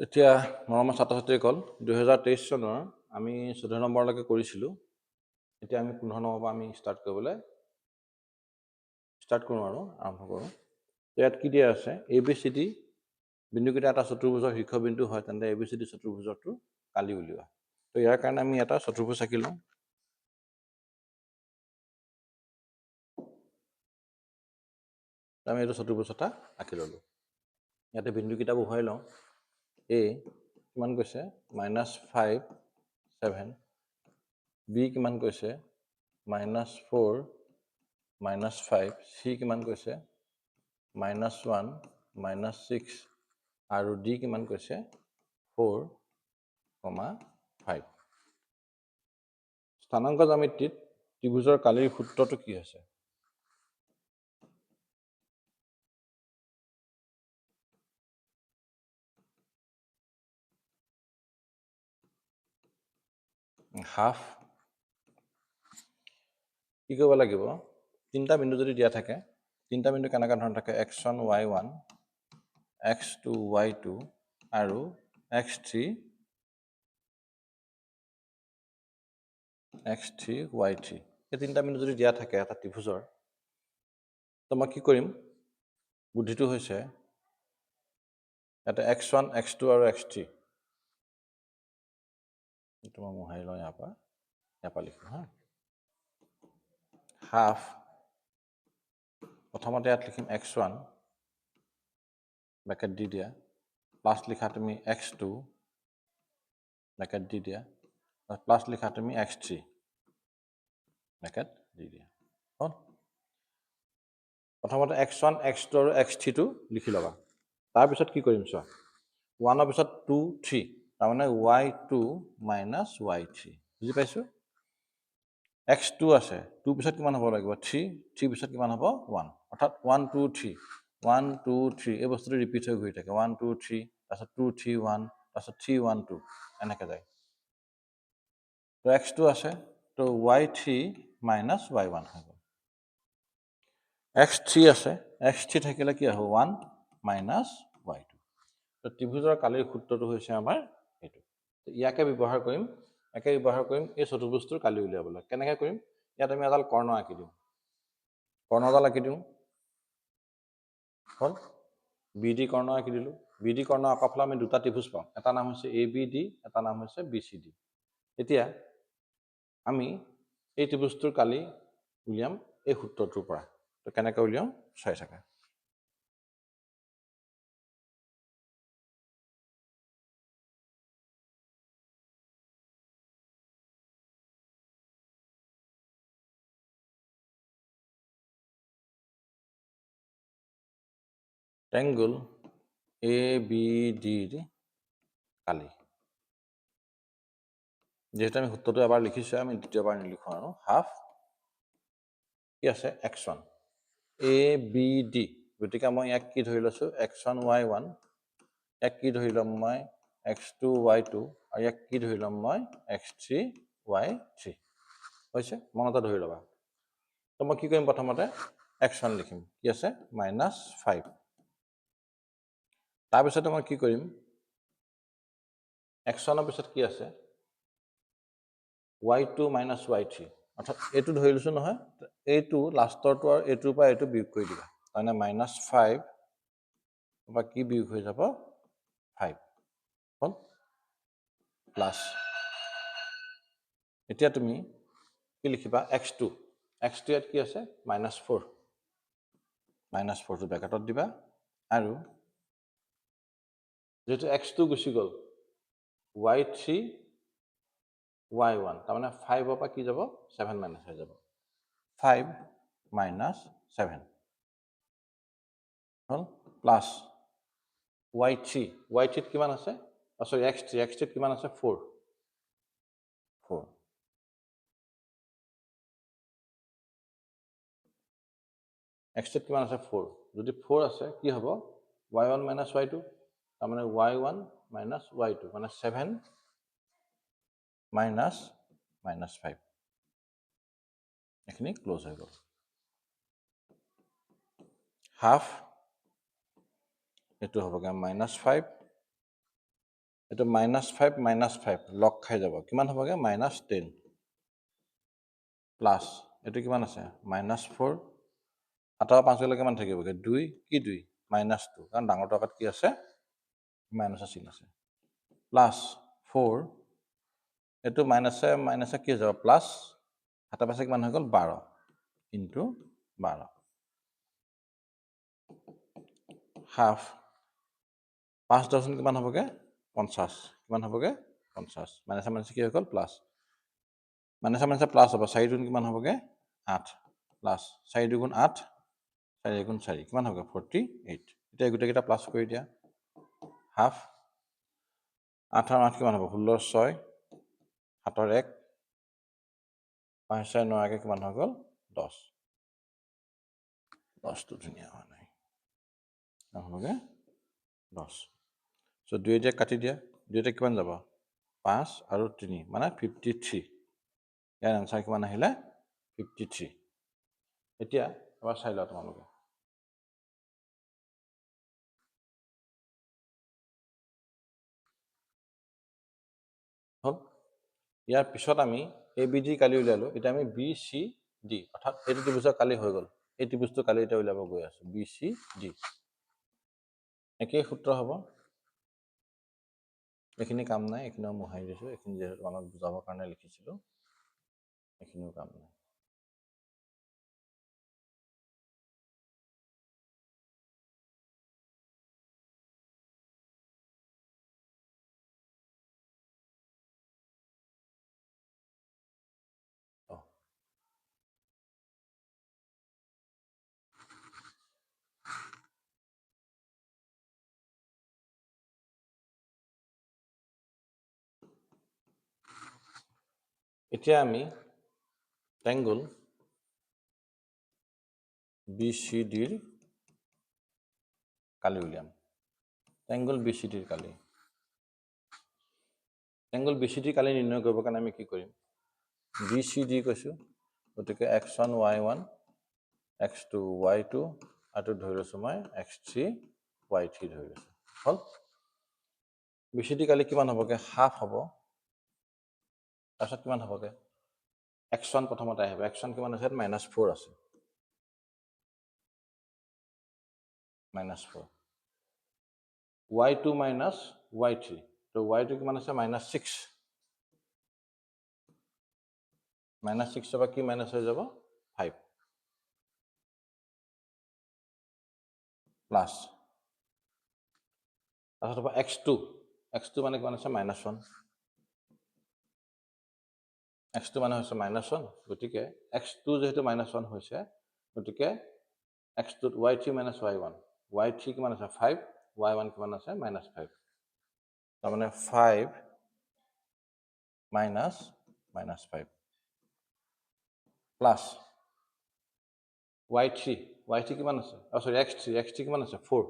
এতিয়া মৰমৰ ছাত্ৰ-ছাত্ৰীসকল 2023 চনৰ আমি 14 নম্বৰলৈকে কৰিছিলোঁ। এতিয়া আমি 15 নম্বৰৰ পৰা আমি ষ্টাৰ্ট কৰোঁ আৰু আৰম্ভ কৰোঁ। ইয়াত কি দিয়া আছে? ABCD বিন্দুকেইটা এটা চতুৰ্ভুজৰ শীৰ্ষবিন্দু হয়, তেন্তে ABCD চতুৰ্ভুজৰটো কালি উলিওৱা। তো ইয়াৰ কাৰণে আমি এটা চতুৰ্ভুজ আঁকি লওঁ। আমি এইটো চতুৰ্ভুজ এটা আঁকি ল'লোঁ। ইয়াতে বিন্দুকেইটা বহুৱাই লওঁ। A কিমান কৈছে? -5, 7. B কিমান কৈছে? -4, -5. C কিমান কৈছে? -1, -6. আৰু D কিমান কৈছে? 4, 5. স্থানাংক জ্যামিতিত ত্ৰিভুজৰ কালিৰ সূত্ৰটো কি আছে? হাফ কি কৰিব লাগিব? তিনিটা বিন্দু যদি দিয়া থাকে, তিনিটা বিন্দু কেনেকুৱা ধৰণৰ থাকে? x1, y1, x2, y2 আৰু x3, y3. এই তিনিটা বিন্দু যদি দিয়া থাকে এটা ত্ৰিভুজৰ, তো মই কি কৰিম? বুদ্ধিটো হৈছে ইয়াতে x1, x2 আৰু x3. এইটো মই মোহাৰি লওঁ ইয়াৰ পৰা লিখোঁ হা। হাফ প্ৰথমতে ইয়াত লিখিম x1 ব্ৰেকেট দি দিয়া, প্লাছ লিখা তুমি x2 ব্ৰেকেট দি দিয়া, প্লাছ লিখা তুমি x3 ব্ৰেকেট দি দিয়া। হ'ল? প্ৰথমতে x1, x2 আৰু x3টো লিখি ল'বা। তাৰপিছত কি কৰিম চোৱা, 1ৰ পিছত 2, 3, তাৰমানে y2 মাইনাছ y3। বুজি পাইছোঁ? x2 আছে, 2 পিছত কিমান হ'ব লাগিব? 3, 3 পিছত কিমান হ'ব? 1, অৰ্থাৎ 1, 2, 3, 1, 2, 3 এই বস্তুটো ৰিপিট হৈ ঘূৰি থাকে। 1, 2, 3, তাৰপিছত 2, 3, 1, তাৰপিছত 3, 1, 2 এনেকৈ যায়। তো x2 আছে, তো y3 মাইনাছ y1 হৈ গ'ল। x3 আছে, x3 থাকিলে কি হ'ব? 1 মাইনাছ y2। তো ত্ৰিভুজৰ কালিৰ সূত্ৰটো হৈছে আমাৰ এইটো। ইয়াকে ব্যৱহাৰ কৰিম এই চতুৰ্ভুজটোৰ কালি উলিয়াবলৈ। কেনেকৈ কৰিম? ইয়াত আমি এডাল কৰ্ণ আঁকি দিওঁ। কৰ্ণডাল আঁকি দিওঁ। হ'ল? BD কৰ্ণ আঁকি দিলোঁ। BD কৰ্ণ আঁকাৰ ফলত আমি দুটা ত্ৰিভুজ পাওঁ। এটা নাম হৈছে ABD, এটা নাম হৈছে BCD। এতিয়া আমি এই ত্ৰিভুজটোৰ কালি উলিয়াম এই সূত্ৰটোৰ পৰা। তো কেনেকৈ উলিয়াম চাই থাকা। ট্ৰায়াংগল ABDৰ কালি। যিহেতু আমি সূত্ৰটো এবাৰ লিখিছোঁ, আমি দ্বিতীয়বাৰ নিলিখোঁ আৰু। হাফ কি আছে? x1 ABD, গতিকে মই ইয়াক কি ধৰি লৈছোঁ? x1, y1, ইয়াক কি ধৰি ল'ম মই? x2, y2, আৰু ইয়াক কি ধৰি ল'ম মই? x3, y3 হৈছে? মনতে ধৰি ল'বা। তো মই কি কৰিম? প্ৰথমতে x1 লিখিম। কি আছে? -5। তাৰপিছতে মই কি কৰিম? x1ৰ পিছত কি আছে? y2 মাইনাছ y3, অৰ্থাৎ এইটো ধৰি লৈছোঁ নহয়, এইটো লাষ্টৰটো আৰু এইটোৰ পৰা এইটো বিয়োগ কৰি দিবা। তাৰমানে -5 বা কি বিয়োগ হৈ যাব? 5। হ'ল? প্লাছ এতিয়া তুমি কি লিখিবা? x2 ইয়াত কি আছে? -4, -4টো ব্ৰেকেটত দিবা, আৰু যিহেতু x2 গুচি গ'ল, y3, y1, তাৰমানে 5ৰ পৰা কি যাব? 7 মাইনাছ হৈ যাব। 5 - 7 হ'ল? প্লাছ y3ত কিমান আছে? চৰি x3ত কিমান আছে? 4। x3ত কিমান আছে? 4। যদি 4 আছে কি হ'ব? y1 মাইনাছ y2, তাৰমানে y1 মাইনাছ y2, মানে 7 মাইনাছ -5। এইখিনি ক্ল'জ হৈ গ'ল। হাফ এইটো হ'বগৈ -5 এইটো -5 লগ খাই যাব কিমান হ'বগে -10 প্লাছ এইটো কিমান আছে -4 7 আৰু 5 গ'লে কিমান থাকিবগে 2 কি 2 -2 কাৰণ ডাঙৰটো আগত কি আছে মাইনাছৰ চিন আছে প্লাছ 4 এইটো মাইনাছে কি হৈ যাব প্লাছ 7 5 কিমান হৈ গ'ল 12 ইনটু 12 হাফ 5 10 কিমান হ'বগে 50 কিমান হ'বগে 50 মাইনাছে কি হৈ গ'ল প্লাছ মাইনাছে প্লাছ হ'ব 4 দুগুণ কিমান হ'বগে 8 প্লাছ 4 দুগুণ 8 4 গুণ 4 কিমান হ'ব 48 এতিয়া গোটেইকেইটা প্লাছ কৰি দিয়া হাফ 8 আৰু 8 কিমান হ'ব 16 6 7 ৰ 1 5 6 9 কে কিমান হৈ গ'ল 10 10টো ধুনীয়া হোৱা নাই হ'বগে 10 চ' 2 দিয়ে কাটি দিয়া 2 কিমান যাব 5 আৰু 3 মানে 53 ইয়াৰ আনসাৰ কিমান আহিলে 53 এতিয়া এবাৰ চাই লোৱা তোমালোকে হ'ল ইয়াৰ পিছত আমি ABD কালি উলিয়ালো এতিয়া আমি BCD অৰ্থাৎ এইটো ত্ৰিভুজ কালি হৈ গ'ল এই ত্ৰিভুজটো কালি এটা উলিয়াব গৈ আছো BCD একেই সূত্ৰ হ'ব এইখিনি কাম নাই এইখিনিও মোহাৰি দিছো এইখিনি যেহেতু আমাক বুজাবৰ কাৰণে লিখিছিলো এইখিনিও কাম নাই এতিয়া আমি ট্ৰায়াঙ্গল BCD ৰ কালি উলিয়াম ট্ৰায়াঙ্গল BCD ৰ কালি ট্ৰায়াঙ্গল BCD কালি নিৰ্ণয় কৰিবৰ কাৰণে আমি কি কৰিম BCD কৈছো গতিকে x1 y1 x2 y2 আৰু ধৰি লৈছো মই x3 y3 ধৰি লৈছো হ'ল BCD কালি কিমান হ'বগে হাফ হ'ব তাৰপিছত কিমান হ'বগে x1 প্ৰথমতে আহিব x1 কিমান আছে -4 আছে -4 y2 minus y3 তো y2 কিমান আছে -6 -6 পৰা কি মাইনাস হৈ যাব 5 প্লাস তাৰপিছত হ'ব x2 মানে কিমান আছে -1 x2 মানে হৈছে -1 গতিকে x2 যেহেতু -1 হৈছে গতিকে x2 y3 minus y1 y3 কিমান আছে 5 y1 কিমান আছে -5 তাৰ মানে 5 minus -5 প্লাস y3 কিমান আছে সৰি x3 কিমান আছে 4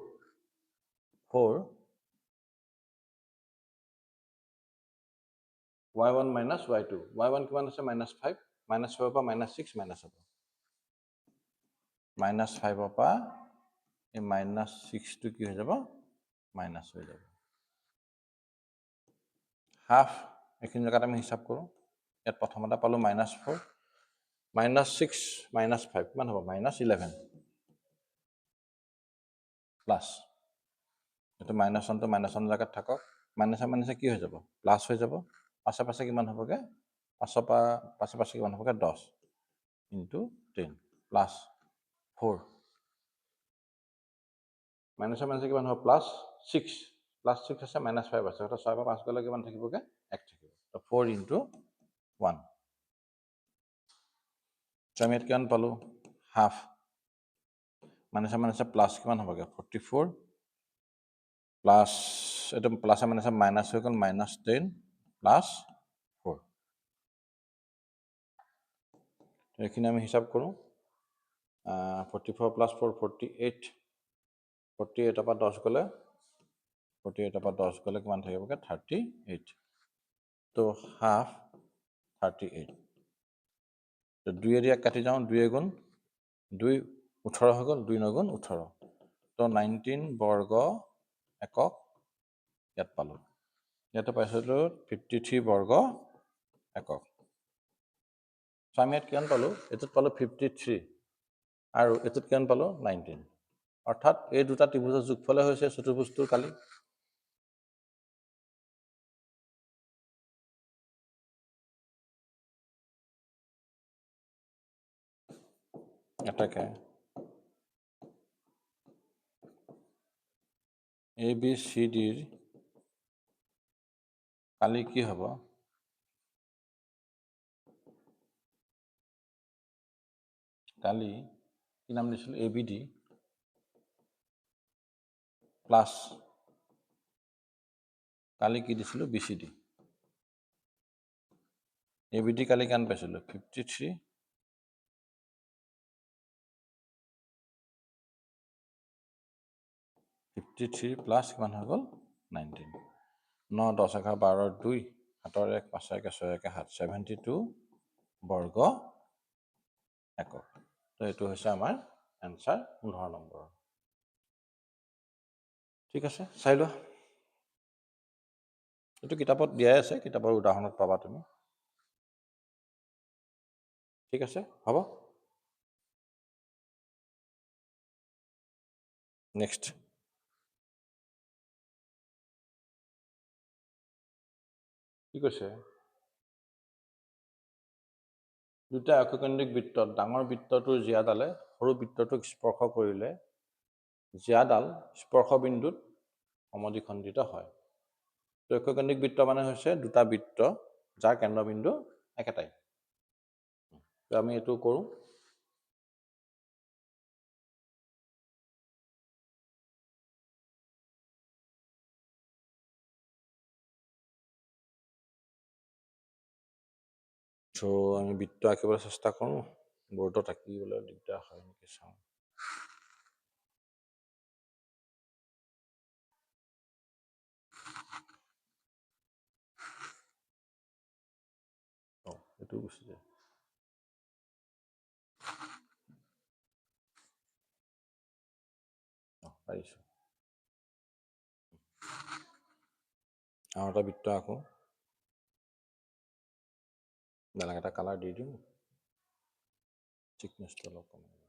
y1 minus y2 y1 কিমান আছে -5 -5 পৰা -6 মাইনাস হ'ব -5 পৰা এই -6 টো কি হৈ যাব মাইনাস হৈ যাব হাফ এইখিনি জেগাত আমি হিসাব কৰো ইয়াত প্ৰথমতে পালো -4 -6 -5 কিমান হ'ব -11 প্লাস এটো -1 টো -1 জায়গাত থাকক মাইনাসে কি হৈ যাব প্লাস হৈ যাব পাছে কিমান হ'বগে 5 পাছে কিমান হ'বগে 10 ইনটু 10 প্লাস 4 মাইনাসে কিমান হ'ব প্লাস 6 প্লাস 6 আছে -5 আছে তো 6 পৰা 5 গলে কিমান থাকিবগে 1 থাকিব তো 4 ইনটু 1 আমি কিমান পালো হাফ মাইনাসে প্লাস কিমান হ'বগে 44 প্লাস এটা প্লাসে মাইনাস হৈ গ'ল -10 প্লাস 4 এইখিনি আমি হিসাব কৰো 44 প্লাস 4 48 48 পৰা 10 গলে 48 পৰা 10 গলে কিমান থাকিবগে 38 তো হাফ 38 তো 2 এৰিয়া কাটি যাওঁ 2 গুণ 2 18 হৈ গ'ল 2 9 18 তো 19 বৰ্গ একক ইয়াত পালো ইয়াতে পাইছিলোঁ 53 বৰ্গ একক। চ' আমি ইয়াত কিমান পালোঁ? এইটোত পালোঁ 53 আৰু এইটোত কিমান পালোঁ? 19। অৰ্থাৎ এই দুটা ত্ৰিভুজৰ যোগফলে হৈছে চতুৰ্ভুজটোৰ কালি। এটাকে ABCDৰ কালি কি হ'ব? কালি কি নাম দিছিলোঁ? ABD প্লাছ কালি কি দিছিলোঁ? BCD। ABD কালি কিমান পাইছিলোঁ? 53 প্লাছ কিমান হৈ গ'ল? 19। 9, 10, 11, 12, 2, 7, 1, 5, 1, 6, 1, 7, 72 বৰ্গ একক। তো এইটো হৈছে আমাৰ এনচাৰ 15 নম্বৰ। ঠিক আছে, চাই লোৱা। এইটো কিতাপত দিয়াই আছে, কিতাপৰ উদাহৰণত পাবা তুমি। ঠিক আছে, হ'ব। নেক্সট কি কৈছে? দুটা এককেন্দ্ৰিক বৃত্তত ডাঙৰ বৃত্তটোৰ জিয়াডালে সৰু বৃত্তটোক স্পৰ্শ কৰিলে জিয়াডাল স্পৰ্শবিন্দুত সমদ্বিখণ্ডিত হয়। তো এককেন্দ্ৰিক বৃত্ত মানে হৈছে দুটা বৃত্ত যাৰ কেন্দ্ৰবিন্দু একেটাই। তো আমি এইটো কৰোঁ। চ' আমি বৃত্ত আঁকিবলৈ চেষ্টা কৰোঁ। বৰ্ডত আঁকিবলৈ দিগদাৰ হয় নেকি চাওঁ। এইটো গুচি যায়। পাৰিছোঁ। আৰু এটা বৃত্ত আঁকো। বেলেগ এটা কালাৰ দি দিওঁ। থিকনেছটো অলপ কমাই দিওঁ।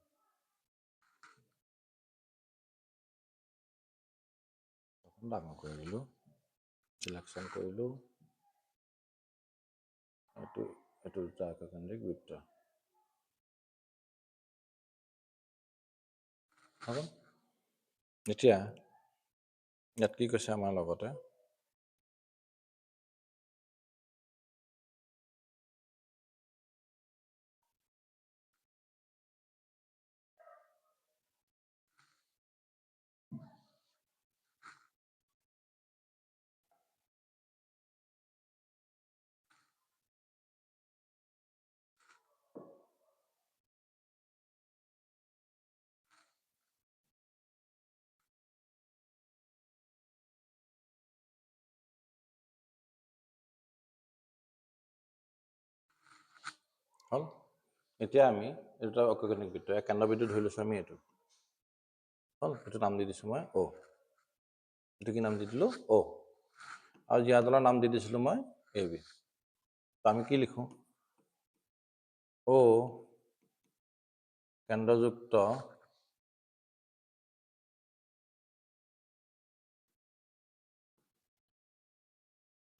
ডাঙৰ কৰি দিলোঁ। চিলেকশ্যন কৰিলোঁ। এইটো দুটা এককেন্দ্ৰিক বৃত্ত। হ'ব। এতিয়া ইয়াত কি কৈছে আমাৰ লগতে? হ'ল। এতিয়া আমি এই দুটা এককেন্দ্ৰিক বৃত্ত, এক কেন্দ্ৰবিন্দু ধৰি লৈছোঁ আমি এইটো। হ'ল, এইটো নাম দি দিছোঁ মই O। এইটো কি নাম দি দিলোঁ? O। আৰু জিয়াডালৰ নাম দি দিছিলোঁ মই AB। তো আমি কি লিখোঁ? O কেন্দ্ৰযুক্ত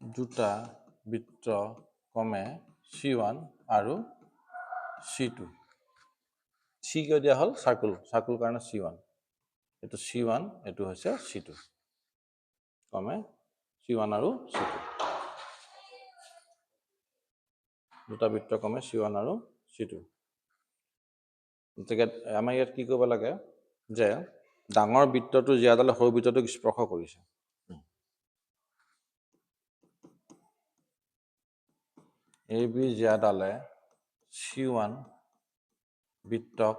দুটা বৃত্ত ক্ৰমে C1 আৰু C2। C কিয় দিয়া হ'ল? চাৰ্কুল কাৰণে C1। এইটো C1, এইটো হৈছে C2। ক্ৰমে C1 আৰু C2। দুটা বৃত্ত ক্ৰমে C1 আৰু C2। গতিকে আমাৰ ইয়াত কি কৰিব লাগে যে ডাঙৰ বৃত্তটো জিয়াডালে সৰু বৃত্তটোক স্পৰ্শ কৰিছে। AB জিয়াডালে C1 বৃত্তক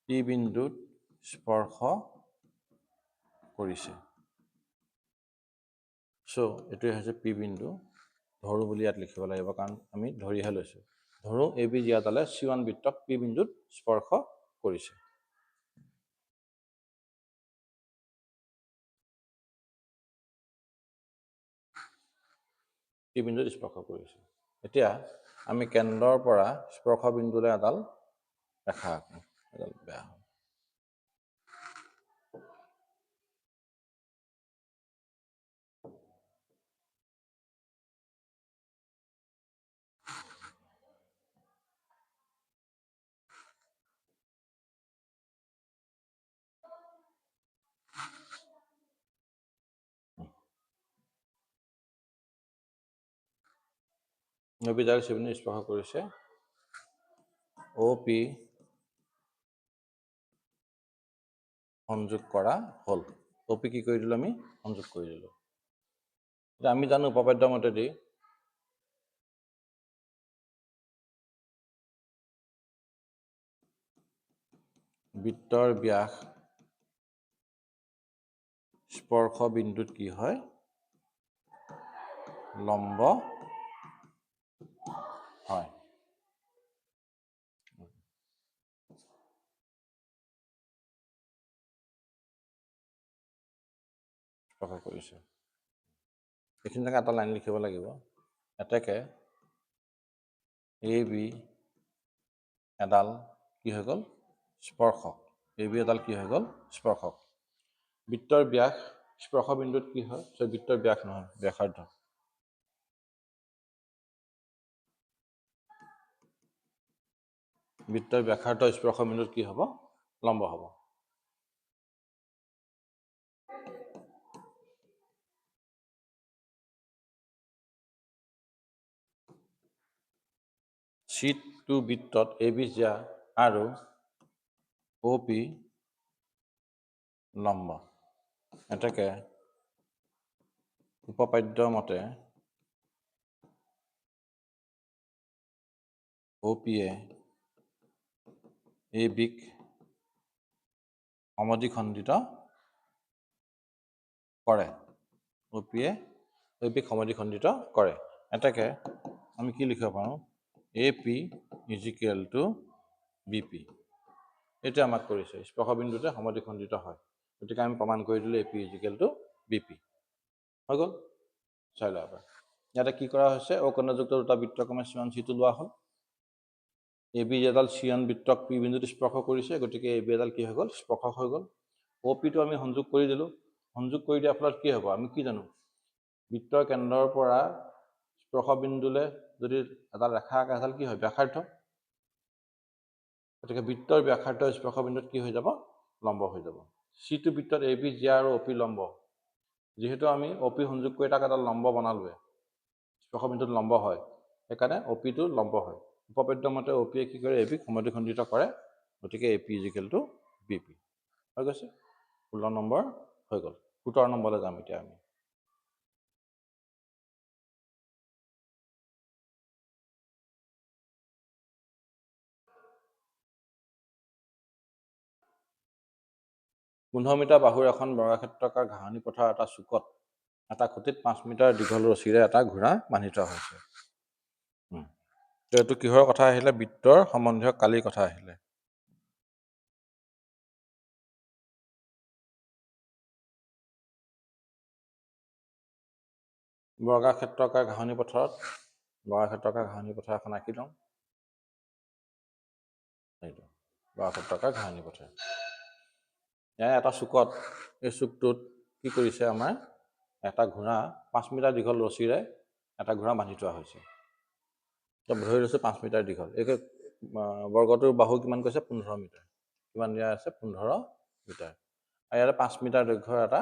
P বিন্দুত স্পৰ্শ কৰিছে। চ' এইটোৱে হৈছে P বিন্দু। ধৰো বুলি ইয়াত লিখিব লাগিব, কাৰণ আমি ধৰিহে লৈছোঁ। ধৰো AB জিয়াডালে C1 বৃত্তক P বিন্দুত স্পৰ্শ কৰিছে। P বিন্দুত স্পৰ্শ কৰিছে এতিয়া আমি কেন্দ্ৰৰ পৰা স্পৰ্শ বিন্দুলৈ এডাল ৰেখা আঁকো এডাল বেয়া হ'ল নবিদাৰ চিবিনি স্পৰ্শ কৰিছে OP সংযোগ কৰা হ'ল OP কি কৰি দিলোঁ আমি সংযোগ কৰি দিলোঁ এতিয়া আমি জানো উপপাদ্য মতেদি বৃত্তৰ ব্যাস স্পৰ্শ বিন্দুত কি হয় লম্ব হয় স্পৰ্শ কৰিছে এইখিনি জেগা এটা লাইন লিখিব লাগিব এতেকে AB এডাল কি হৈ গ'ল স্পৰ্শক AB এডাল কি হৈ গ'ল স্পৰ্শক বৃত্তৰ ব্যাস স্পৰ্শ বিন্দুত কি হয় বৃত্তৰ ব্যাস নহয় ব্যাসাৰ্ধ বৃত্তৰ ব্যাসাৰ্ধ স্পৰ্শ বিন্দুত কি হ'ব লম্ব হ'ব C2 বৃত্তত AB জ্যা আৰু OP লম্ব এতেকে উপপাদ্য মতে OP এ ABক সমদ্বিখণ্ডিত কৰে OP এ ABক সমদ্বিখণ্ডিত কৰে এতেকে আমি কি লিখিব পাৰোঁ AP = BP এটা আমাক কৰিছে স্পৰ্শ বিন্দুতে সমদ্বিখণ্ডিত হয় গতিকে আমি প্ৰমাণ কৰি দিলোঁ AP = BP হৈ গ'ল চাই লওঁ এবাৰ ইয়াতে কি কৰা হৈছে অকৰ্ণযুক্ত দুটা বৃত্তক্ৰমে C1 C2 লোৱা হ'ল AB এডাল C1 বৃত্তক P বিন্দুত স্পৰ্শ কৰিছে গতিকে AB এডাল কি হৈ গ'ল স্পৰ্শক হৈ গ'ল OP টো আমি সংযোগ কৰি দিলোঁ সংযোগ কৰি দিয়াৰ ফলত কি হ'ব আমি কি জানো বৃত্তৰ কেন্দ্ৰৰ পৰা স্পৰ্শ বিন্দুলৈ যদি এডাল ৰেখা আঁকা এডাল কি হয় ব্যাসাৰ্ধ গতিকে বৃত্তৰ ব্যাসাৰ্ধ স্পৰ্শ বিন্দুত কি হৈ যাব লম্ব হৈ যাব C2 বৃত্তত AB জ্যা আৰু OP লম্ব যেহেতু আমি OP সংযোগ কৰি তাক এডাল লম্ব বনালোৱে স্পৰ্শ বিন্দুত লম্ব হয় সেইকাৰণে OP টো লম্ব হয় উপপাদ্য মতে OP কি কৰে ABক সমদ্বিখণ্ডিত কৰে গতিকে AP = BP হৈ গৈছে 16 নম্বৰ হৈ গ'ল 17 নম্বৰলৈ যাম এতিয়া আমি পোন্ধৰ মিটাৰ বাহুৰ এখন বৰ্গক্ষেত্ৰাকাৰ ঘাঁহনি পথাৰ এটা চুকত এটা খুঁটিত 5 মিটাৰ দীঘল ৰছীৰে এটা ঘোঁৰা বান্ধি থোৱা হৈছে এইটো কিহৰ কথা আহিলে বৃত্তৰ সম্বন্ধীয় কালিৰ কথা আহিলে বৰ্গক্ষেত্ৰাকাৰ ঘাঁহনি পথাৰ এখন আঁকি লওঁ এইটো বৰ্গক্ষেত্ৰাকাৰ ঘাঁহনি পথাৰ ইয়াৰ এটা চুকত এই চুকটোত কি কৰিছে আমাৰ এটা ঘোঁৰা 5 মিটাৰ দীঘল ৰছীৰে এটা ঘোঁৰা বান্ধি থোৱা হৈছে ধৰি লৈছোঁ 5 মিটাৰ দীঘল এই বৰ্গটোৰ বাহু কিমান কৈছে 15 মিটাৰ কিমান দিয়া আছে 15 মিটাৰ আৰু ইয়াতে 5 মিটাৰ দৈৰ্ঘ্যৰ এটা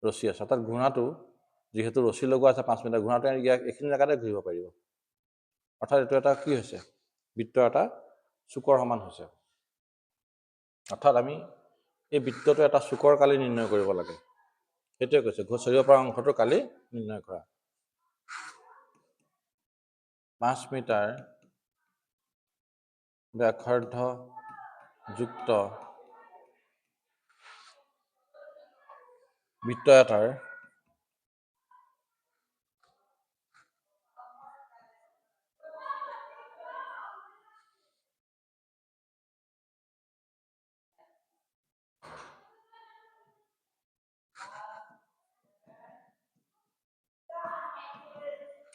ৰছী আছে অৰ্থাৎ ঘোঁৰাটো যিহেতু ৰছী লগোৱা আছে 5 মিটাৰ ঘোঁৰাটো এইখিনি জেগাতে ঘূৰিব পাৰিব অৰ্থাৎ এইটো এটা কি হৈছে বৃত্তৰ এটা চুকৰ সমান হৈছে অৰ্থাৎ আমি এই বৃত্তটো এটা চুকৰ কালি নিৰ্ণয় কৰিব লাগে সেইটোৱে কৈছে চৰিব পৰা অংশটো কালি নিৰ্ণয় কৰা 5 মিটাৰ ব্যাসাৰ্ধ যুক্ত বৃত্ত এটাৰ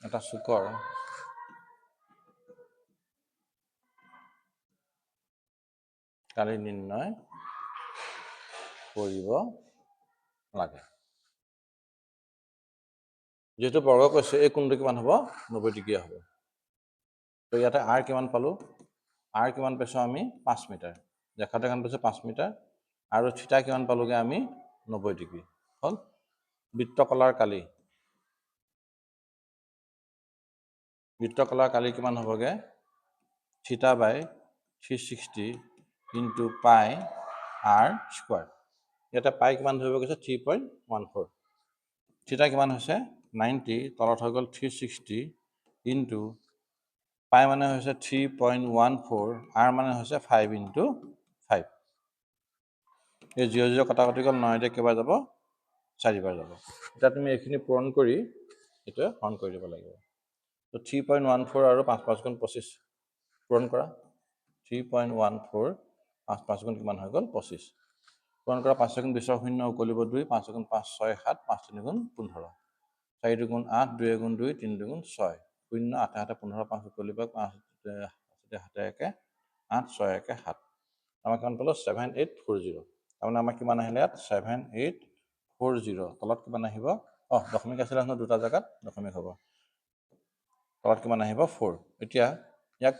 এটা চুকৰ কালি নিৰ্ণয় কৰিব লাগে। যেহেতু বৰ্গ কৈছে এই কোণটো কিমান হ'ব 90 ডিগ্ৰী হ'ব। তো ইয়াতে আৰ কিমান পালোঁ আৰ কিমান পাইছোঁ আমি 5 মিটাৰ দেখাতে কিমান পাইছোঁ 5 মিটাৰ আৰু থিতা কিমান পালোঁগৈ আমি 90 ডিগ্ৰী হ'ল। বৃত্তকলাৰ কালি কিমান হ'বগৈ theta by 360 into pi r square. ইয়াতে পাই কিমান ধৰিব গৈছে 3.14। থিতা কিমান হৈছে 90 তলত হৈ গ'ল 360 ইনটু পাই মানে হৈছে 3.14 আৰ মানে হৈছে 5 ইনটু 5। এই 0 0 কটাকটি গ'ল 9 কেইবাৰ যাব 4বাৰ যাব। এতিয়া তুমি এইখিনি পূৰণ কৰি এইটোৱে হৰণ কৰি দিব লাগিব। তো 3.14 আৰু 5 5 গুণ 25 পূৰণ কৰা। 3.14 5 5 গুণ কিমান হৈ গ'ল 25 পূৰণ কৰা। 5 গুণ 20 শূন্য উকলিব 2 5 গুণ 5 6 7 5 3 গুণ 15 4 দুগুণ 8 2 গুণ 2 3 দুগুণ 6 শূন্য 8 7 15 5 উকলিব 5 7 1 8 6 1 7 আমাৰ কিমান পালোঁ 7840। তাৰমানে আমাৰ কিমান আহিলে ইয়াত 7840। তলত কিমান আহিব দশমিক আছিলে নহয় দুটা জেগাত দশমিক হ'ব। তলত কিমান আহিব 4। এতিয়া ইয়াক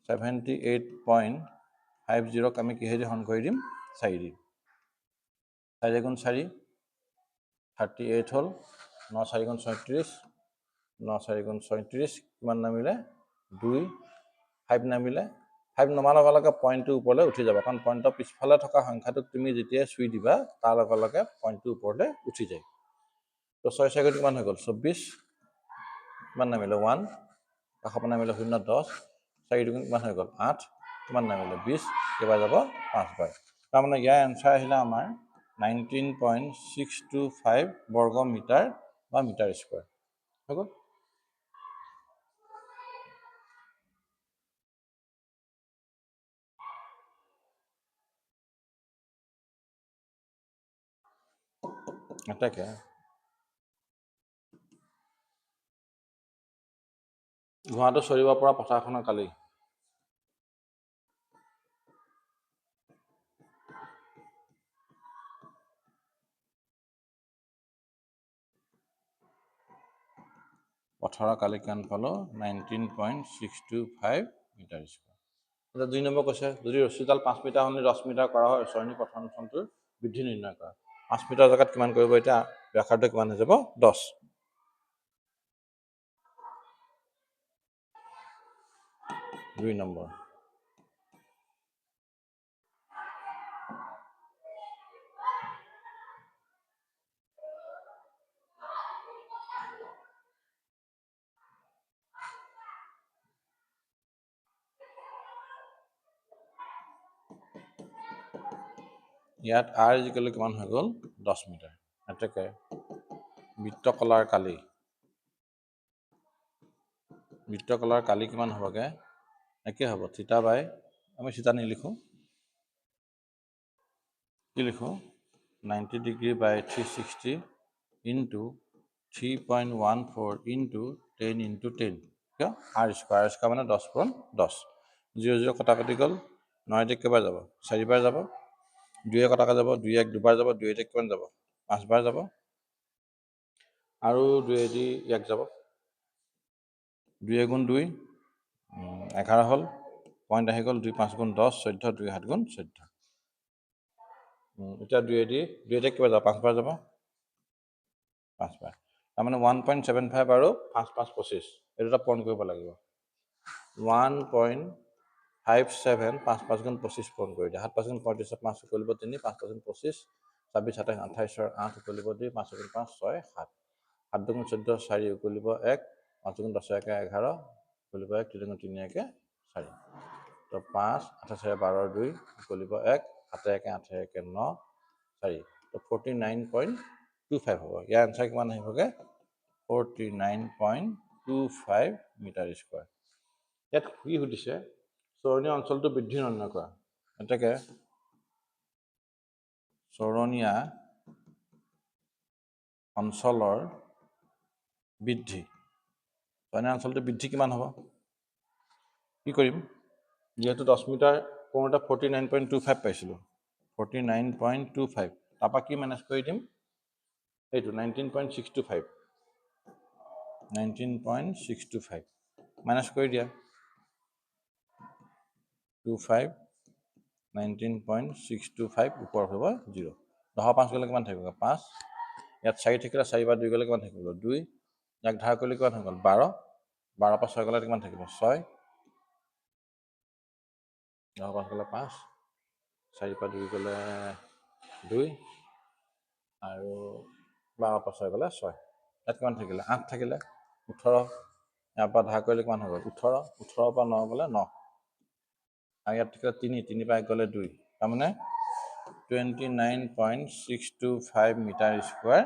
78.50 আমি কিহেদি হৰণ কৰি দিম 4 দি 4 গুণ 4 38 হ'ল 9 4 গুণ 36 9 4 গুণ 36 কিমান নামিলে 2 5 নামিলে 5 নমাৰ লগে লগে পইণ্টটো ওপৰলৈ উঠি যাব কাৰণ পইণ্টৰ পিছফালে থকা সংখ্যাটোক তুমি যেতিয়াই চুই দিবা তাৰ লগে লগে পইণ্টটো ওপৰলৈ উঠি যায়। তো 6 4 কিমান হৈ গ'ল 24 কিমান নামিলে 1 কাষৰ পৰা নামিলে 0 10 4 দুগুণ কিমান হৈ গ'ল 8 কিমান নামিলে 20 কেইবাৰ যাব 5 বাৰ। তাৰমানে ইয়াৰ এনচাৰ আহিলে আমাৰ 19.625 বৰ্গ মিটাৰ বা মিটাৰ স্কোৱাৰ হৈ গ'ল। এটাকে ঘোঁৰাটো চৰিব পৰা পথাৰখনৰ কালি কিমান পালোঁ 19.625 মিটাৰ স্কোৱাৰ। এতিয়া 2 নম্বৰ কৈছে যদি ৰছীডাল 5 মিটাৰ সলনি 10 মিটাৰ কৰা হয় চৰণী পথনখনটোৰ বৃদ্ধি নিৰ্ণয় কৰা। 5 মিটাৰ জেগাত কিমান কৰিব এতিয়া ব্যাসাৰ্ধ কিমান হৈ যাব 10। 2 নম্বৰ ইয়াত আৰ ইজিকেল কিমান হৈ গ'ল 10 মিটাৰ। এতেকে বৃত্তকলাৰ কালি কিমান হ'বগে একে হ'ব থিতা বাই আমি থিতা নিলিখোঁ কি লিখোঁ 90 ডিগ্ৰী বাই 360 ইনটু 3.14 ইনটু 10 ইনটু 10 কিয় আৰ স্কোৱাৰ মানে 10 পূৰণ 10 0 0 কটাকটি গ'ল 9 কেইবাৰ যাব 4বাৰ যাব 2 কটাকে যাব 2 1 দুবাৰ যাব 2 কিমান যাব 5 বাৰ যাব আৰু 2 দি 1 যাব 2 গুণ 2 11 হ'ল পইণ্ট আহি গ'ল 2 5 গুণ 10 14 2 7 গুণ 14। এতিয়া 2 দি কিবা যাব 5 বাৰ যাব 5 বাৰ তাৰমানে 1.75 আৰু 5 5 25 এই দুটা পূৰণ কৰিব লাগিব 1.57 5 5 গুণ 25 পূৰণ কৰি দিয়ে 7 5 গুণ 35 5 উকলিব 3 5 5 গুণ 25 26 27 28 8 উকলিব 2 5 গুণ 5 6 7 7 দুগুণ 14 4 উকলিব 1 5 গুণ 10 1 11 উকলিব 1 3 গুণ 3 1 4 তো 5 8 4 12 2 উকলিব 1 7 1 8 1 9 4 তো 49.25 হ'ব। ইয়াৰ এনচাৰ কিমান আহিবগে 49.25 মিটাৰ স্কোৱাৰ। ইয়াত কি সুধিছে চৰণীয়া অঞ্চলটো বৃদ্ধি নিৰ্ণয় কৰা। এতেকে চৰণীয়া অঞ্চলৰ বৃদ্ধি এনে অঞ্চলটো বৃদ্ধি কিমান হ'ব কি কৰিম যেহেতু 10 মিটাৰ কৰোঁতে 49.25 পাইছিলোঁ 49.25 তাৰপৰা কি মাইনাছ কৰি দিম এইটো 19.625 19.625 মাইনাছ কৰি দিয়া 25 19.625 ওপৰত হ'ব 0 10 5 গ'লে কিমান থাকিব 5 ইয়াত 4 থাকিলে 4 বা 2 গ'লে কিমান থাকিব 2 ইয়াক ধাৰ কৰিলে কিমান হৈ গ'ল 12 12 পৰা 6 গ'লে কিমান থাকিব 6 10 5 গ'লে 5 4 পৰা 2 গ'লে 2 আৰু 12 পৰা 6 গ'লে 6 ইয়াত কিমান থাকিলে 8 থাকিলে 18 ইয়াৰ পৰা ধাৰ কৰিলে কিমান হৈ গ'ল 18 18 পৰা 9 গ'লে 9 আৰু ইয়াত থাকিলে 3 পৰা 1 গ'লে 2 তাৰমানে 29.625 মিটাৰ স্কোৱাৰ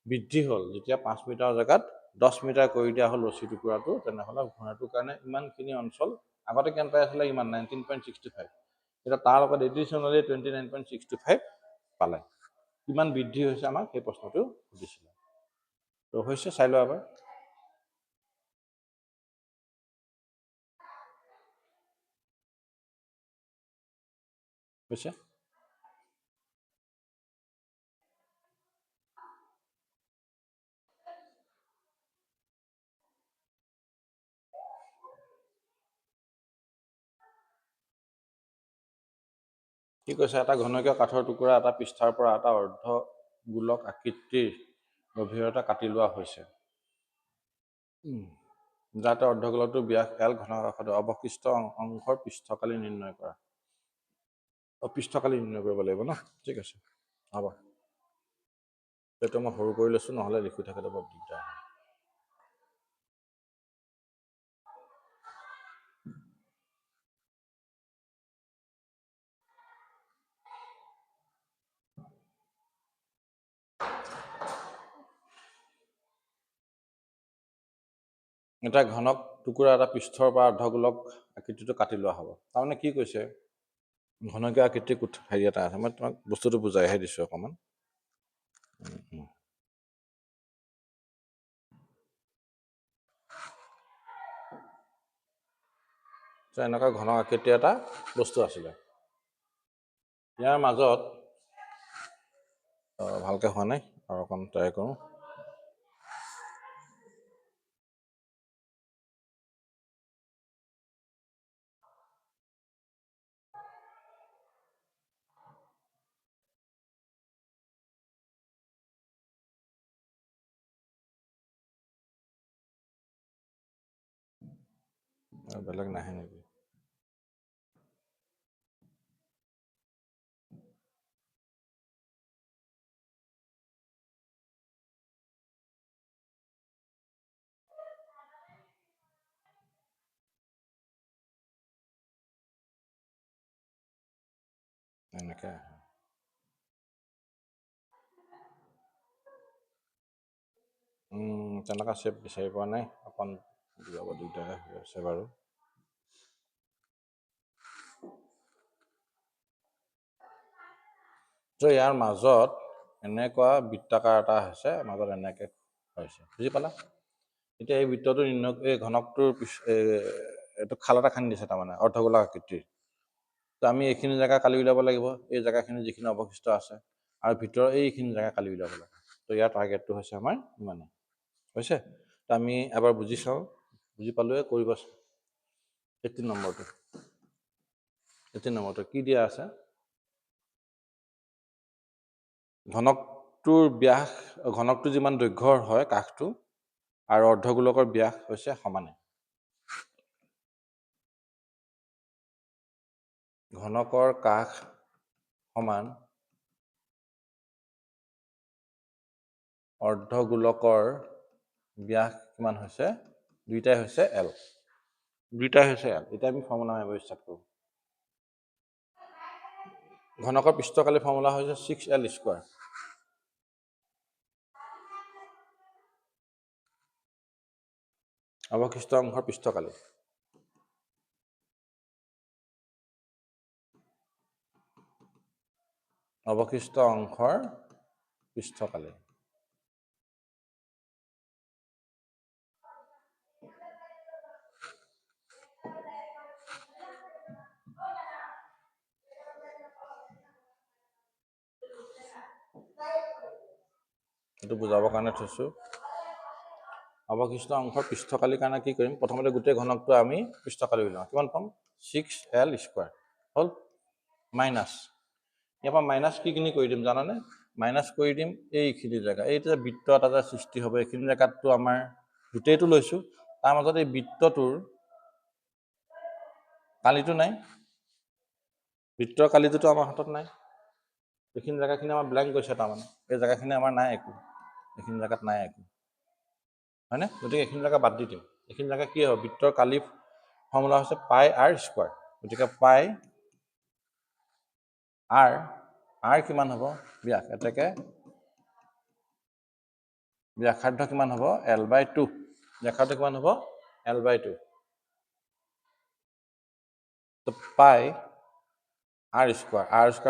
বৃদ্ধি হ'ল যেতিয়া 5 মিটাৰৰ জেগাত 10 মিটাৰ কৰি দিয়া হ'ল ৰছী টুকুৰাটো তেনেহ'লে ঘোঁৰাটোৰ কাৰণে ইমানখিনি অঞ্চল আগতে কিমান পাই আছিলে ইমান 19.625 এতিয়া তাৰ লগত এডিশ্যনেলি 29.625 পালে কিমান বৃদ্ধি হৈছে আমাক সেই প্ৰশ্নটো সুধিছিলে তো হৈছে চাই লোৱা এবাৰ হৈছে কি কৈছে এটা ঘনকীয় কাঠৰ টুকুৰা এটা পৃষ্ঠাৰ পৰা এটা অৰ্ধ গোলক আকৃতিৰ গভীৰতা কাটি লোৱা হৈছে যাতে অৰ্ধগোলকটোৰ ব্যাস এল ঘনকাকাশত অৱশিষ্ট অংশৰ পৃষ্ঠকালি নিৰ্ণয় কৰা পৃষ্ঠকালি নিৰ্ণয় কৰিব লাগিব ন ঠিক আছে হ'ব এইটো মই সৰু কৰি লৈছোঁ নহ'লে লিখি থাকোঁতে বৰ দিগদাৰ হয় এটা ঘনক টুকুৰা এটা পৃষ্ঠৰ পৰা অৰ্ধগোলক আকৃতিটো কাটি লোৱা হ'ব তাৰমানে কি কৈছে ঘনকীয় আকৃতিৰ হেৰি এটা আছে মই তোমাক বস্তুটো বুজাইহে দিছোঁ অকণমান এনেকুৱা ঘনক আকৃতিৰ এটা বস্তু আছিলে ইয়াৰ মাজত ভালকৈ হোৱা নাই আৰু অকণ ট্ৰাই কৰোঁ বেলেগ নাহে নেকি এনেকৈ তেনেকুৱা চেপ বিচাৰি পোৱা নাই অকণ যাব দিগদাৰ হৈ আছে বাৰু তো ইয়াৰ মাজত এনেকুৱা বৃত্তাকাৰ এটা হৈছে মাজত এনেকৈ হৈছে বুজি পালা এতিয়া এই বৃত্তটো এই ঘনকটোৰ এইটো খাল এটা খান্দি দিছে তাৰমানে অৰ্ধগোলক আকৃতিৰ তো আমি এইখিনি জেগা কালি উলিয়াব লাগিব এই জেগাখিনি যিখিনি অৱশিষ্ট আছে আৰু ভিতৰৰ এইখিনি জেগা কালি উলিয়াব লাগিব তো ইয়াৰ টাৰ্গেটটো হৈছে আমাৰ ইমানে হৈছে তো আমি এবাৰ বুজি চাওঁ বুজি পালোৱে কৰিব 18 নম্বৰটো কি দিয়া আছে ঘনকটোৰ ব্যাস ঘনকটো যিমান দৈৰ্ঘ্যৰ হয় কাষটো আৰু অৰ্ধগোলকৰ ব্যাস হৈছে সমানে ঘনকৰ কাষ সমান অৰ্ধগোলকৰ ব্যাস কিমান হৈছে দুইটাই হৈছে এল এতিয়া আমি ফৰ্মুলা মাৰিব ষ্টাৰ্ট কৰোঁ ঘনকৰ পৃষ্ঠকালি ফৰ্মুলা হৈছে 6L স্কোৱাৰ অৱশিষ্ট অংশৰ পৃষ্ঠকালি অৱশিষ্ট অংশৰ পৃষ্ঠকালি এইটো বুজাবৰ কাৰণে থৈছোঁ। অৱশিষ্ট অংশৰ পৃষ্ঠকালিৰ কাৰণে কি কৰিম, প্ৰথমতে গোটেই ঘনকটো আমি পৃষ্ঠকালি উলিয়াওঁ। কিমান পাম? 6L² হ'ল মাইনাছ, ইয়াৰ পৰা মাইনাছ কিখিনি কৰি দিম জানানে? মাইনাছ কৰি দিম এইখিনি জেগা, এইটো যে বৃত্ত এটা যে সৃষ্টি হ'ব, এইখিনি জেগাতটো আমাৰ গোটেইটো লৈছোঁ, তাৰ মাজত এই বৃত্তটোৰ কালিটো নাই, বৃত্তৰ কালিটোতো আমাৰ হাতত নাই, এইখিনি জেগাখিনি আমাৰ ব্লেংক গৈছে, তাৰমানে এই জেগাখিনি আমাৰ নাই একো, এইখিনি জেগাত নাই একো, হয়নে? গতিকে এইখিনি জেগা বাদ দি দিম। এইখিনি জেগা কি হ'ব? বৃত্তৰ কালি ফৰ্মুলা হৈছে πr², গতিকে পাই r কিমান হ'ব? ব্যাস, এতেকে ব্যাসাৰ্ধ কিমান হ'ব? L/2, ব্যাসাৰ্ধ কিমান হ'ব? L/2, তো পাই r²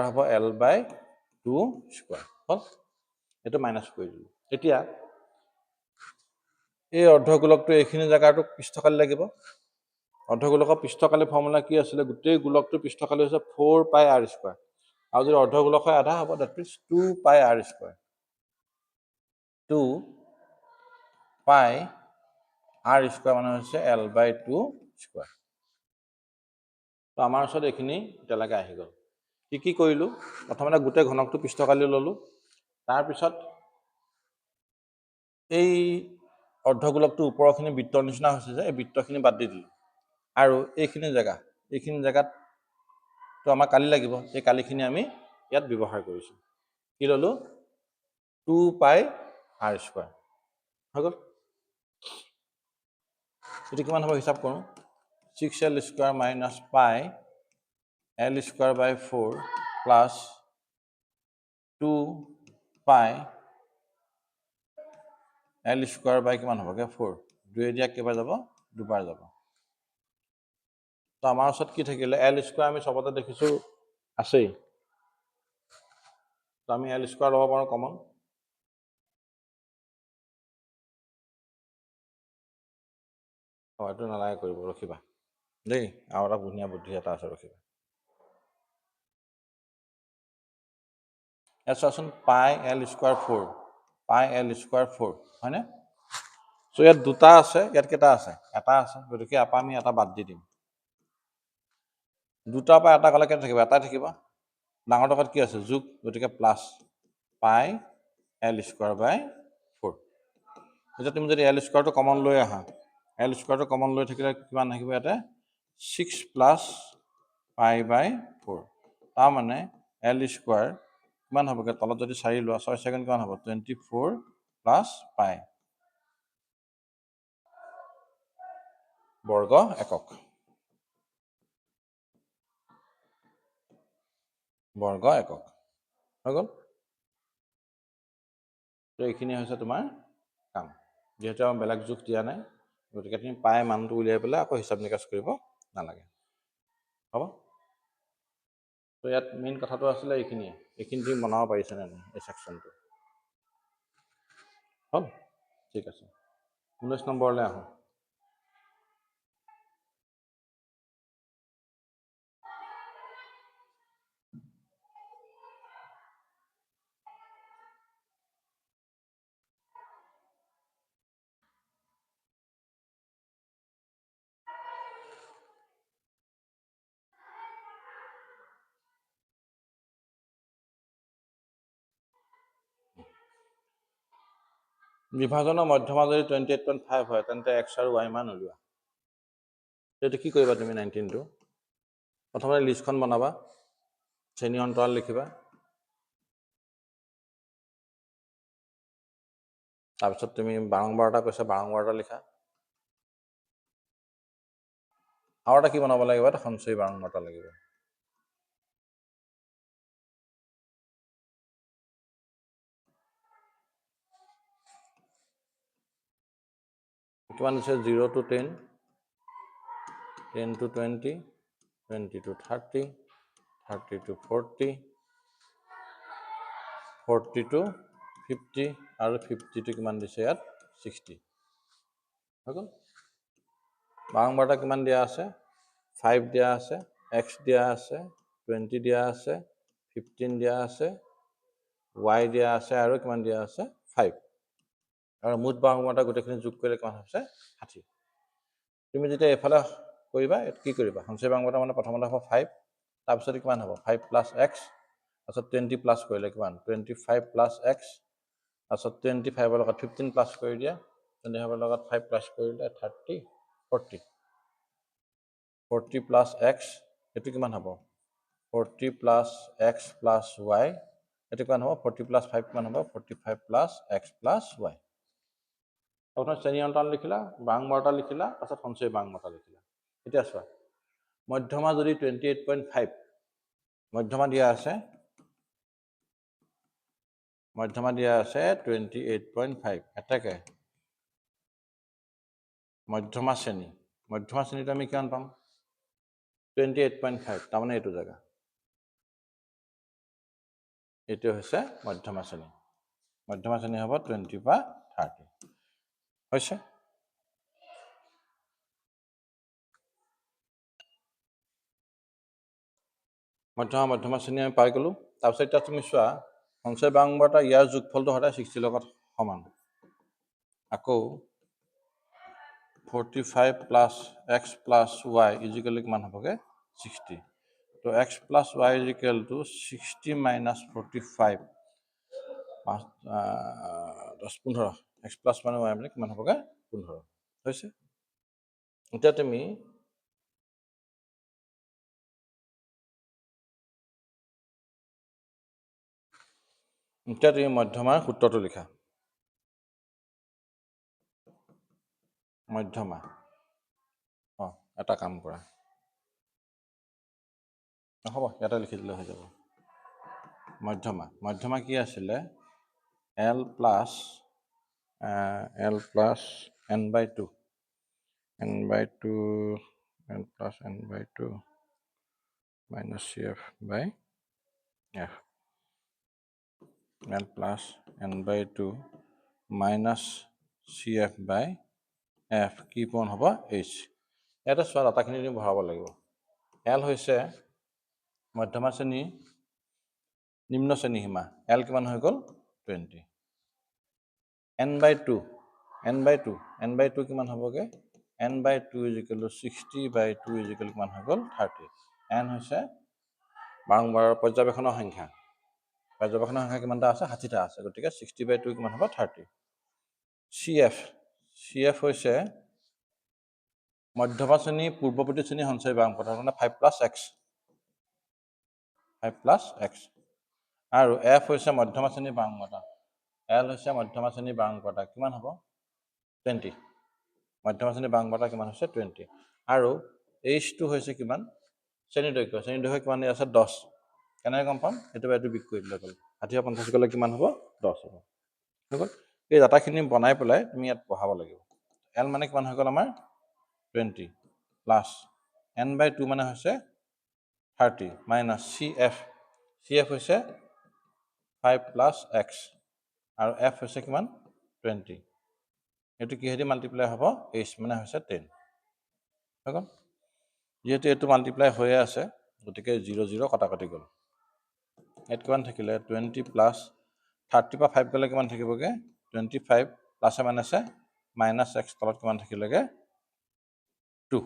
হ'ব L/2² হ'ল, এইটো মাইনাছ কৰি দিলোঁ। এতিয়া এই অৰ্ধগোলকটো এইখিনি জেগাটো পৃষ্ঠকালি লাগিব। অৰ্ধগোলকৰ পৃষ্ঠকালি ফৰ্মুলা কি আছিলে? গোটেই গোলকটো পৃষ্ঠকালি হৈছে 4πr², আৰু যদি অৰ্ধগোলক হয় আধা হ'ব, দেট মিনছ 2πr², 2πr² মানে হৈছে L/2²। তো আমাৰ ওচৰত এইখিনি এতিয়ালৈকে আহি গ'ল। কি কৰিলোঁ? প্ৰথমতে গোটেই ঘনকটো পৃষ্ঠকালি ল'লোঁ, তাৰপিছত এই অৰ্ধগোলকটো ওপৰৰখিনি বৃত্তৰ নিচিনা হৈছে যে, এই বৃত্তখিনি বাদ দি দিলোঁ, আৰু এইখিনি জেগাতটো আমাৰ কালি লাগিব, এই কালিখিনি আমি ইয়াত ব্যৱহাৰ কৰিছোঁ। কি ল'লোঁ? 2πr² হৈ গ'ল। এইটো কিমান হ'ব হিচাপ কৰোঁ? 6L² minus πL²/4 plus 2πL² কিমান হ'বগৈ? 4, 2 দিয়া কেইবাৰ যাব? দুবাৰ যাব। তো আমাৰ ওচৰত কি থাকিলে? L² আমি চবতে দেখিছোঁ আছেই, তো আমি L² ল'ব পাৰোঁ কমন। এইটো নালাগে কৰিব, ৰখিবা দেই, আৰু এটা ধুনীয়া বুদ্ধি এটা আছে, ৰখিবা। ইয়াত চোৱাচোন, πL²4, πL²4 হয়নে? চ' ইয়াত দুটা আছে, ইয়াত কেইটা আছে? এটা আছে, গতিকে ইয়াৰ পৰা আমি এটা বাদ দি দিম। দুটাৰ পৰা এটা গ'লে কেইটা থাকিব? এটাই থাকিব। ডাঙৰ টকাত কি আছে? যোগ, গতিকে প্লাছ πL²/4। এতিয়া তুমি যদি L² কমন লৈ আহা, L² কমন লৈ থাকিলে কিমান আহিব ইয়াতে? 6 + π/4, তাৰমানে L² কিমান হ'বগৈ? তলত যদি 4 লোৱা, 6 ছেকেণ্ড কিমান হ'ব? 24 + π বৰ্গ একক, বৰ্গ একক হৈ গ'ল। তো এইখিনি হৈছে তোমাৰ কাম, যিহেতু আমাৰ বেলেগ যোগ দিয়া নাই, গতিকে তুমি পাই মানটো উলিয়াই পেলাই আকৌ হিচাপ নিকাচ কৰিব নালাগে, হ'ব? তো ইয়াত মেইন কথাটো আছিলে এইখিনিয়ে, এইখিনি তুমি বনাব পাৰিছানে নাই এই ছেকশ্যনটো? হ'ল, ঠিক আছে। 19 নম্বৰলৈ আহোঁ। বিভাজনৰ মধ্যমা যদি 28.5 হয়, তেন্তে x আৰু y মান উলিওৱা। এইটো কি কৰিবা তুমি? 19টো প্ৰথমতে লিষ্টখন বনাবা, শ্ৰেণী অন্তৰাল লিখিবা, তাৰপিছত তুমি বাৰম্বাৰতা কৈছা, বাৰম্বাৰতা লিখা, আৰু এটা কি বনাব লাগিব? এটা সঞ্চয়ী বাৰম্বাৰতা লাগিব। কিমান দিছে? 0 to 10, 10 to 20, 20 to 30, 30 to 40, 40 to 50, আৰু 50 to কিমান দিছে ইয়াত? 60 হৈ গ'ল। বাৰম্বাৰতা কিমান দিয়া আছে? 5 দিয়া আছে, x দিয়া আছে, 20 দিয়া আছে, 15 দিয়া আছে, y দিয়া আছে, আৰু কিমান দিয়া আছে? 5 আৰু মুঠ বাংমতা গোটেইখিনি যোগ কৰিলে কিমান হৈছে 60 তুমি যেতিয়া এফালে কৰিবা কি কৰিবা সঞ্চয় বাংমতা মানে প্ৰথমতে হ'ব 5 তাৰপিছত কিমান হ'ব 5 + x তাৰপিছত 20 প্লাছ কৰিলে কিমান 25 + x তাৰপিছত 25 ৰ লগত 15 প্লাছ কৰি দিয়া 25 ৰ লগত 5 প্লাছ কৰিলে 30 40 40 + x এটো কিমান হ'ব 40 + x + y এটো কিমান হ'ব 40 + 5 কিমান হ'ব 45 + x + y আপোনাৰ শ্ৰেণী অন্তৰাল লিখিলা বাংমতা লিখিলা তাৰপিছত সঞ্চয় বাংমতা লিখিলা এতিয়া চোৱা মধ্যমা যদি 28.5 মধ্যমা দিয়া আছে 28.5 এটাকে মধ্যমা শ্ৰেণীটো আমি কিমান পাম 28.5 তাৰমানে এইটো জায়গা এইটো হৈছে মধ্যমা শ্ৰেণী হ'ব 20 বা 30 হৈছে মধ্যমা শ্ৰেণী আমি পাই গ'লো তাৰপিছত এতিয়া তুমি চোৱা সঞ্চয় বাংমতা ইয়াৰ যোগফলটো সদায় 60 লগত সমান আকৌ 45 + x + y কিমান হ'বগে 60 তো x + y 60 - 45 10 15 x + y মানে কিমান হ'বগে 15 হৈছে এতিয়া তুমি মধ্যমাৰ সূত্ৰটো লিখা মধ্যমা এটা কাম কৰা হ'ব ইয়াতে লিখি দিলে হৈ যাব মধ্যমা কি আছিলে l + n/2 n/2 l + n/2 minus cf/f l + n/2 minus cf/f কি পূৰণ হ'ব h এটা চোৱা ডাটাখিনি তুমি ভৰাব লাগিব l হৈছে মধ্যমা শ্ৰেণী নিম্ন শ্ৰেণী সীমা l কিমান হৈ গ'ল 20 n/2 কিমান হ'বগে n/2 = 60/2 কিমান হৈ গ'ল 30 n হৈছে বাৰম্বাৰৰ পৰ্যবেক্ষণৰ সংখ্যা কিমানটা আছে 60টা আছে গতিকে 60/2 কিমান হ'ব 30 cf হৈছে মধ্যমা শ্ৰেণী পূৰ্বৱৰ্তী শ্ৰেণী সঞ্চয় বাংমতা মানে 5 + x আৰু f হৈছে মধ্যমা শ্ৰেণী বাংমতা l হৈছে মধ্যমা শ্ৰেণী বাংমতা কিমান হ'ব 20 মধ্যমা শ্ৰেণী বাংমতা কিমান হৈছে 20 আৰু h2 হৈছে কিমান শ্ৰেণী দৈৰ্ঘ্য কিমান আছে 10 কেনেকৈ গম পাম এইটো বিক কৰি দিলে গ'ল 60 50 গ'লে কিমান হ'ব 10 হ'ব হৈ গ'ল এই ডাটাখিনি বনাই পেলাই তুমি ইয়াত পঢ়াব লাগিব l মানে কিমান হৈ গ'ল আমাৰ 20 প্লাছ n/2 মানে হৈছে 30 মাইনাছ cf হৈছে 5 + x আৰু f হৈছে কিমান 20 এইটো কিহেদি মাল্টিপ্লাই হ'ব h মানে হৈছে 10 হৈ গ'ল যেহেতু এইটো মাল্টিপ্লাই হৈ আছে গতিকে 0 0 কটাকটি গ'ল ইয়াত কিমান থাকিলে 20 + 30 পৰা 5 গ'লে কিমান থাকিবগে 25 প্লাছে মাইনাছে -x তলত কিমান থাকিলেগে 2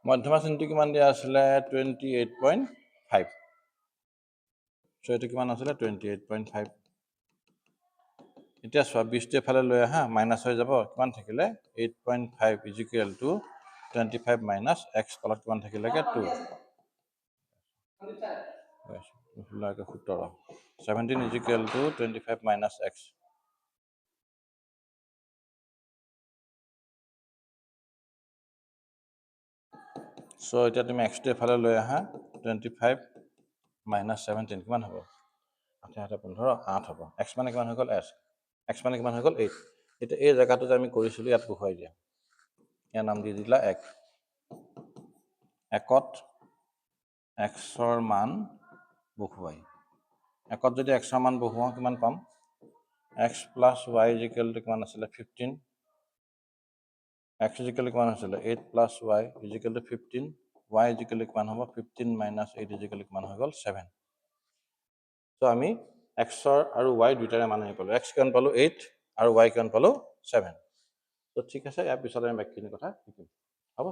মধ্যমা শ্ৰেণীটো কিমান দিয়া আছিলে 28.5 সো এইটো কিমান আছিলে 28.5 এতিয়া চোৱা 20 এফালে লৈ আহা মাইনাস হৈ যাব কিমান থাকিলে 8.5 = 25 - x তলত কিমান থাকিলেগে 2 17 = 25 - x সো এতিয়া তুমি x টো এফালে লৈ আহা 25 - 17 কিমান হ'ব 8 * 15 8 হ'ব x মানে কিমান হৈ গ'ল x মানে কিমান হৈ গ'ল 8 এটা এই জায়গাটো যে আমি কৰিছিলো ইয়াত বহুৱাই দিয়া ইয়াৰ নাম দি দিলা 1 একত x ৰ মান বহুৱাই একত যদি এক্সৰ মান বহুৱাওঁ কিমান পাম x plus y is equal to কিমান আছিলে 15 x ইজ ইকুৱেল টু কিমান আছিলে 8 plus y is equal to 15 y is equal to কিমান হ'ব 15 মাইনাছ 8 ইজ ইকুৱেল টু কিমান হৈ গ'ল 7 তো আমি এক্সৰ আৰু y দুইটাৰে মান আহি পালোঁ x কিমান পালোঁ 8 আৰু y কিমান পালোঁ 7 তো ঠিক আছে ইয়াৰ পিছত আমি বাকীখিনি কথা শিকিম হ'ব